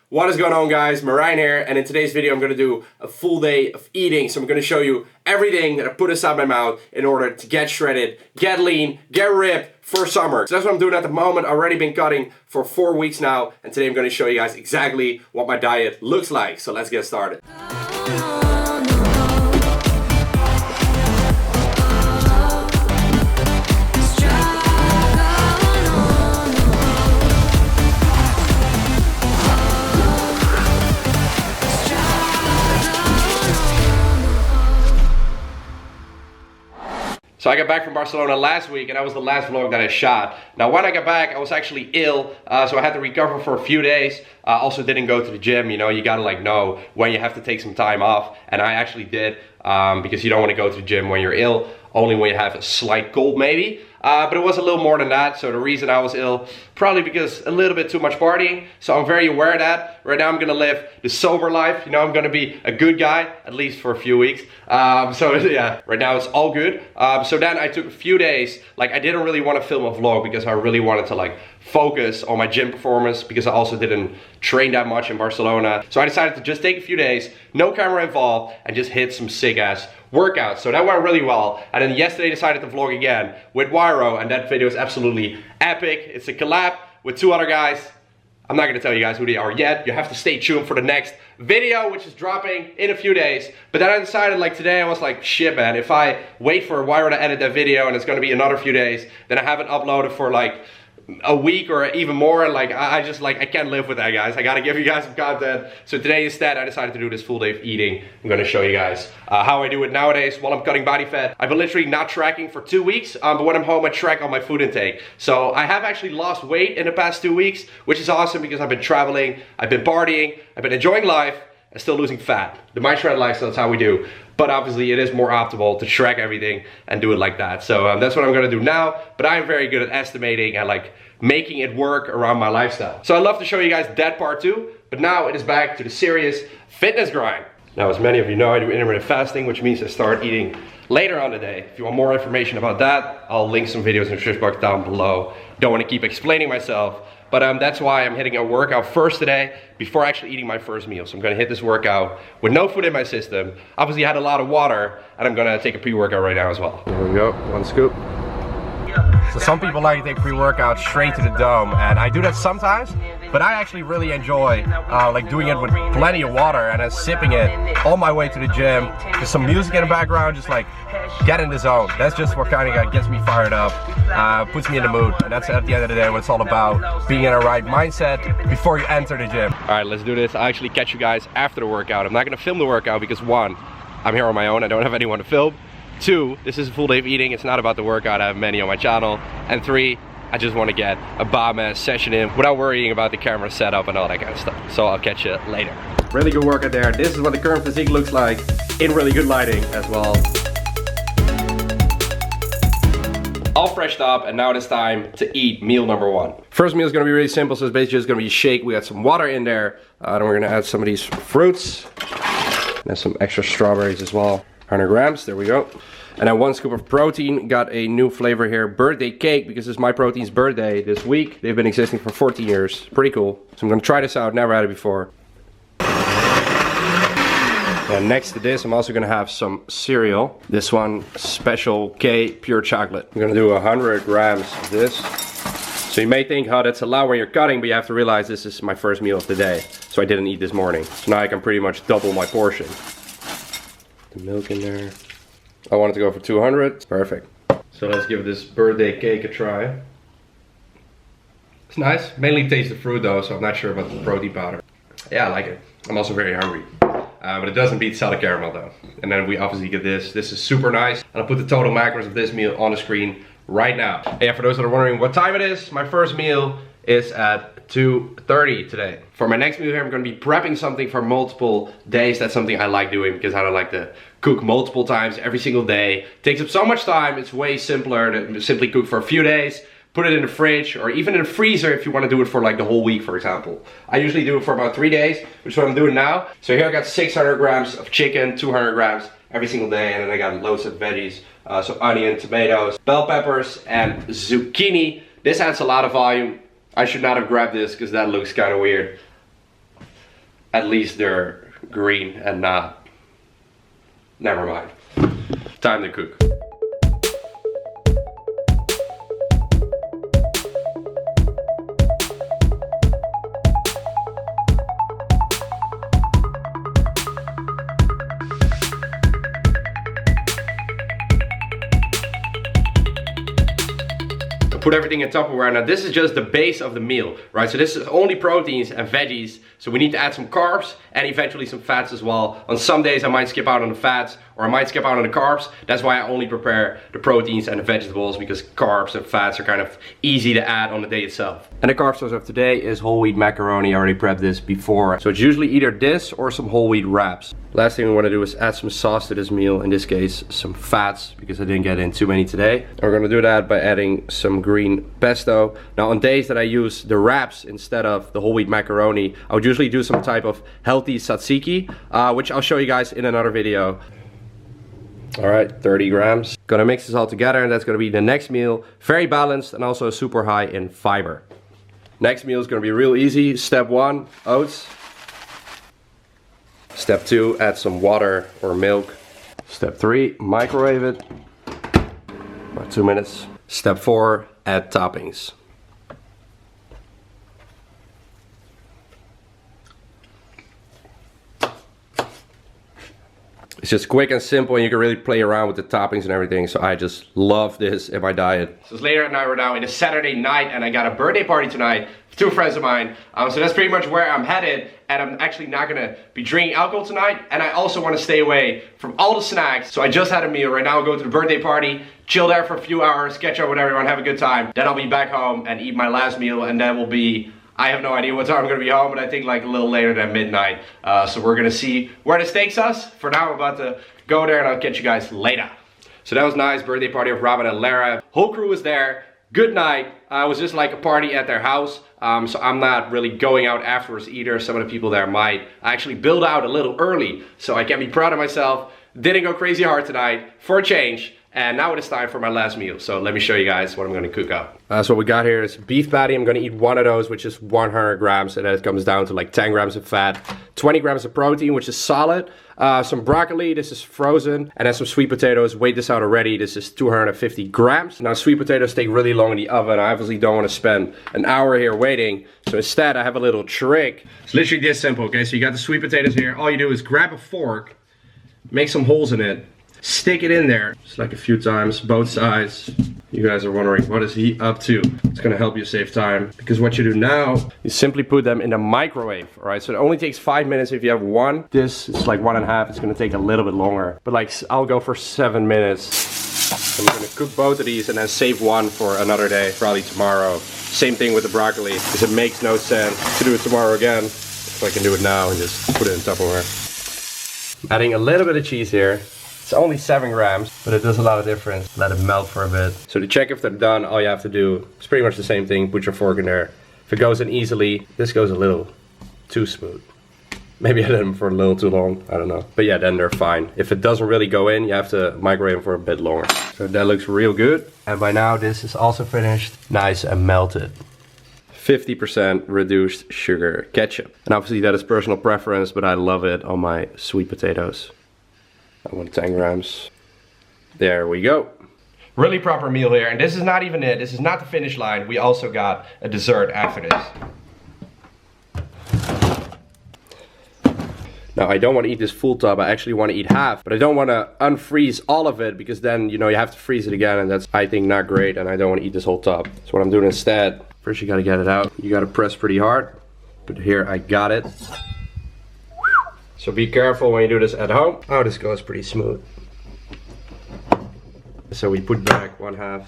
What is going on, guys? Marijn here, and in today's video I'm going to do a full day of eating. So I'm going to show you everything that I put inside my mouth in order to get shredded, get lean, get ripped for summer. So that's what I'm doing at the moment. I've already been cutting for 4 weeks now, and today I'm going to show you guys exactly what my diet looks like. So let's get started. So I got back from Barcelona last week, and that was the last vlog that I shot. Now when I got back, I was actually ill, so I had to recover for a few days. I also didn't go to the gym. You know, you gotta know when you have to take some time off, and I actually did, because you don't want to go to the gym when you're ill, only when you have a slight cold maybe. But it was a little more than that. So the reason I was ill, probably because a little bit too much partying. So I'm very aware of that. Right now I'm gonna live the sober life. You know, I'm gonna be a good guy, at least for a few weeks. So yeah, right now it's all good. So then I took a few days, like I didn't really want to film a vlog because I really wanted to focus on my gym performance, because I also didn't train that much in Barcelona. So I decided to just take a few days, no camera involved, and just hit some sick ass workouts. So that went really well. And then yesterday I decided to vlog again with Wyro, and that video is absolutely epic. It's a collab with 2 other guys. I'm not gonna tell you guys who they are yet. You have to stay tuned for the next video, which is dropping in a few days. But then I decided, today, I was like, shit man, if I wait for Wyro to edit that video and it's gonna be another few days, then I haven't uploaded for a week or even more, and I can't live with that, guys. I gotta give you guys some content. So today instead I decided to do this full day of eating. I'm gonna show you guys how I do it nowadays while I'm cutting body fat. I've been literally not tracking for 2 weeks, but when I'm home I track on my food intake. So I have actually lost weight in the past 2 weeks, which is awesome because I've been traveling, I've been partying, I've been enjoying life, and still losing fat. The My Shred lifestyle is how we do. But obviously it is more optimal to track everything and do it like that. So that's what I'm gonna do now. But I am very good at estimating and making it work around my lifestyle. So I'd love to show you guys that part too. But now it is back to the serious fitness grind. Now, as many of you know, I do intermittent fasting, which means I start eating later on the day. If you want more information about that, I'll link some videos in the description box down below. Don't want to keep explaining myself. But that's why I'm hitting a workout first today before actually eating my first meal. So I'm gonna hit this workout with no food in my system. Obviously I had a lot of water, and I'm gonna take a pre-workout right now as well. Here we go, 1 scoop. So some people like to take pre-workout straight to the dome, and I do that sometimes, but I actually really enjoy doing it with plenty of water and then sipping it on my way to the gym. Just some music in the background, just get in the zone. That's just what kind of gets me fired up, puts me in the mood, and that's at the end of the day what it's all about, being in a right mindset before you enter the gym. All right, let's do this. I'll actually catch you guys after the workout. I'm not gonna film the workout because 1, I'm here on my own, I don't have anyone to film. 2, this is a full day of eating. It's not about the workout. I have many on my channel. And 3, I just want to get a bomb ass session in without worrying about the camera setup and all that kind of stuff. So I'll catch you later. Really good workout there. This is what the current physique looks like in really good lighting as well. All freshed up, and now it's time to eat meal number 1. First meal is gonna be really simple, so it's basically just gonna be a shake. We got some water in there. Then we're gonna add some of these fruits. And some extra strawberries as well. 100 grams, there we go. And then 1 scoop of protein. Got a new flavor here, birthday cake, because it's my protein's birthday this week. They've been existing for 14 years, pretty cool. So I'm gonna try this out, never had it before. And next to this, I'm also gonna have some cereal. This one, Special K Pure Chocolate. I'm gonna do 100 grams of this. So you may think, oh, that's a lot when you're cutting, but you have to realize this is my first meal of the day. So I didn't eat this morning. So now I can pretty much double my portion. The milk in there. I wanted to go for 200. Perfect. So let's give this birthday cake a try. It's nice. Mainly tastes the fruit though, so I'm not sure about the protein powder. Yeah, I like it. I'm also very hungry. But it doesn't beat salted caramel though. And then we obviously get this. This is super nice. And I'll put the total macros of this meal on the screen right now. Yeah, for those that are wondering what time it is, my first meal is at 2:30 today. For my next meal here, I'm gonna be prepping something for multiple days. That's something I like doing because I don't like to cook multiple times every single day. It takes up so much time. It's way simpler to simply cook for a few days, put it in the fridge or even in the freezer if you want to do it for the whole week, for example. I usually do it for about 3 days, which is what I'm doing now. So here I got 600 grams of chicken, 200 grams every single day, and then I got loads of veggies. So onion, tomatoes, bell peppers, and zucchini. This adds a lot of volume. I should not have grabbed this because that looks kind of weird. At least they're green and not. Never mind. Time to cook. Put everything in Tupperware. Now this is just the base of the meal, right? So this is only proteins and veggies. So we need to add some carbs and eventually some fats as well. On some days I might skip out on the fats or I might skip out on the carbs. That's why I only prepare the proteins and the vegetables, because carbs and fats are kind of easy to add on the day itself. And the carb source of today is whole wheat macaroni. I already prepped this before. So it's usually either this or some whole wheat wraps. Last thing we want to do is add some sauce to this meal. In this case, some fats, because I didn't get in too many today. And we're going to do that by adding some green pesto. Now on days that I use the wraps instead of the whole wheat macaroni, I would usually do some type of healthy tzatziki, which I'll show you guys in another video. All right, 30 grams. Gonna mix this all together, and that's gonna be the next meal. Very balanced and also super high in fiber. Next meal is gonna be real easy. Step 1, oats. Step 2, add some water or milk. Step 3, microwave it. About 2 minutes. Step 4, add toppings. It's just quick and simple, and you can really play around with the toppings and everything. So I just love this in my diet. So it's later at night, we're now in a Saturday night, and I got a birthday party tonight with 2 friends of mine. So that's pretty much where I'm headed, and I'm actually not gonna be drinking alcohol tonight. And I also want to stay away from all the snacks. So I just had a meal. Right now I'll go to the birthday party, chill there for a few hours, catch up with everyone, have a good time. Then I'll be back home and eat my last meal, and then we'll be, I have no idea what time I'm gonna be home, but I think like a little later than midnight. So we're gonna see where this takes us. For now, I'm about to go there, and I'll catch you guys later. So that was nice, birthday party of Robin and Lara. Whole crew was there. Good night. It was just like a party at their house. So I'm not really going out afterwards either. Some of the people there might. I actually build out a little early, so I can be proud of myself. Didn't go crazy hard tonight, for a change. And now it is time for my last meal. So let me show you guys what I'm gonna cook up. So what we got here is beef patty. I'm gonna eat one of those, which is 100 grams. And then it comes down to like 10 grams of fat, 20 grams of protein, which is solid. Some broccoli, this is frozen. And then some sweet potatoes, weighed this out already. This is 250 grams. Now sweet potatoes take really long in the oven. I obviously don't wanna spend an hour here waiting. So instead I have a little trick. It's literally this simple, okay? So you got the sweet potatoes here. All you do is grab a fork, make some holes in it, stick it in there, just like a few times, both sides. You guys are wondering, what is he up to? It's gonna help you save time, because what you do now, you simply put them in the microwave, all right? So it only takes 5 minutes if you have one. This is like 1.5, it's gonna take a little bit longer. But like, I'll go for 7 minutes. I'm gonna cook both of these and then save one for another day, probably tomorrow. Same thing with the broccoli, because it makes no sense to do it tomorrow again. So I can do it now and just put it in Tupperware. Adding a little bit of cheese here. It's only 7 grams, but it does a lot of difference. Let it melt for a bit. So to check if they're done, all you have to do is pretty much the same thing. Put your fork in there. If it goes in easily, this goes a little too smooth. Maybe I did them for a little too long, I don't know. But yeah, then they're fine. If it doesn't really go in, you have to microwave them for a bit longer. So that looks real good. And by now this is also finished. Nice and melted. 50% reduced sugar ketchup. And obviously that is personal preference, but I love it on my sweet potatoes. I want 10 grams. There we go. Really proper meal here, and this is not even it. This is not the finish line. We also got a dessert after this. Now I don't want to eat this full tub. I actually want to eat half, but I don't want to unfreeze all of it, because then, you know, you have to freeze it again, and that's, I think, not great, and I don't want to eat this whole tub. So what I'm doing instead, first you got to get it out. You got to press pretty hard, but here I got it. So be careful when you do this at home. Oh, this goes pretty smooth. So we put back 1/2.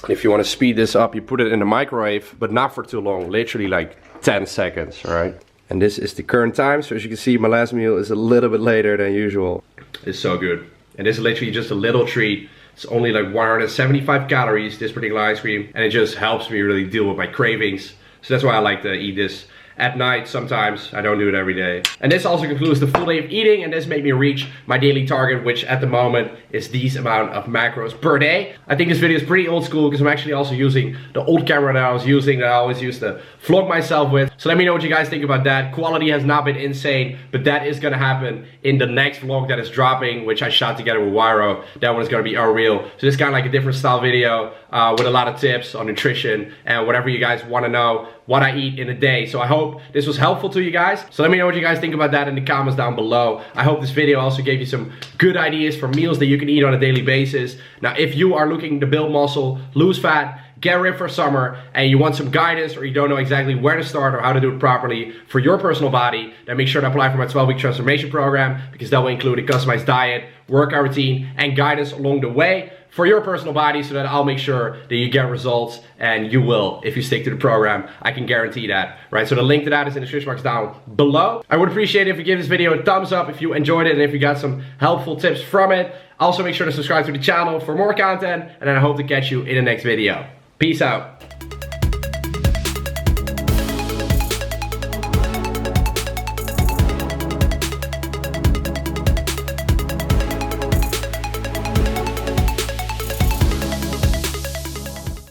If you want to speed this up, you put it in the microwave, but not for too long, literally like 10 seconds, all right? And this is the current time. So as you can see, my last meal is a little bit later than usual. It's so good. And this is literally just a little treat. It's only like 175 calories, this particular ice cream. And it just helps me really deal with my cravings. So that's why I like to eat this at night sometimes. I don't do it every day. And this also concludes the full day of eating, and this made me reach my daily target, which at the moment is these amount of macros per day. I think this video is pretty old school because I'm actually also using the old camera that I was using, that I always used to vlog myself with. So let me know what you guys think about that. Quality has not been insane, but that is gonna happen in the next vlog that is dropping, which I shot together with Wyro. That one is gonna be unreal. So this is kind of like a different style video with a lot of tips on nutrition and whatever you guys wanna know what I eat in a day. So I hope this was helpful to you guys. So let me know what you guys think about that in the comments down below. I hope this video also gave you some good ideas for meals that you can eat on a daily basis. Now, if you are looking to build muscle, lose fat, get ripped for summer, and you want some guidance or you don't know exactly where to start or how to do it properly for your personal body, then make sure to apply for my 12-week transformation program, because that will include a customized diet, workout routine, and guidance along the way for your personal body, so that I'll make sure that you get results, and you will if you stick to the program. I can guarantee that, right? So the link to that is in the description box down below. I would appreciate it if you give this video a thumbs up if you enjoyed it and if you got some helpful tips from it. Also, make sure to subscribe to the channel for more content, and then I hope to catch you in the next video. Peace out.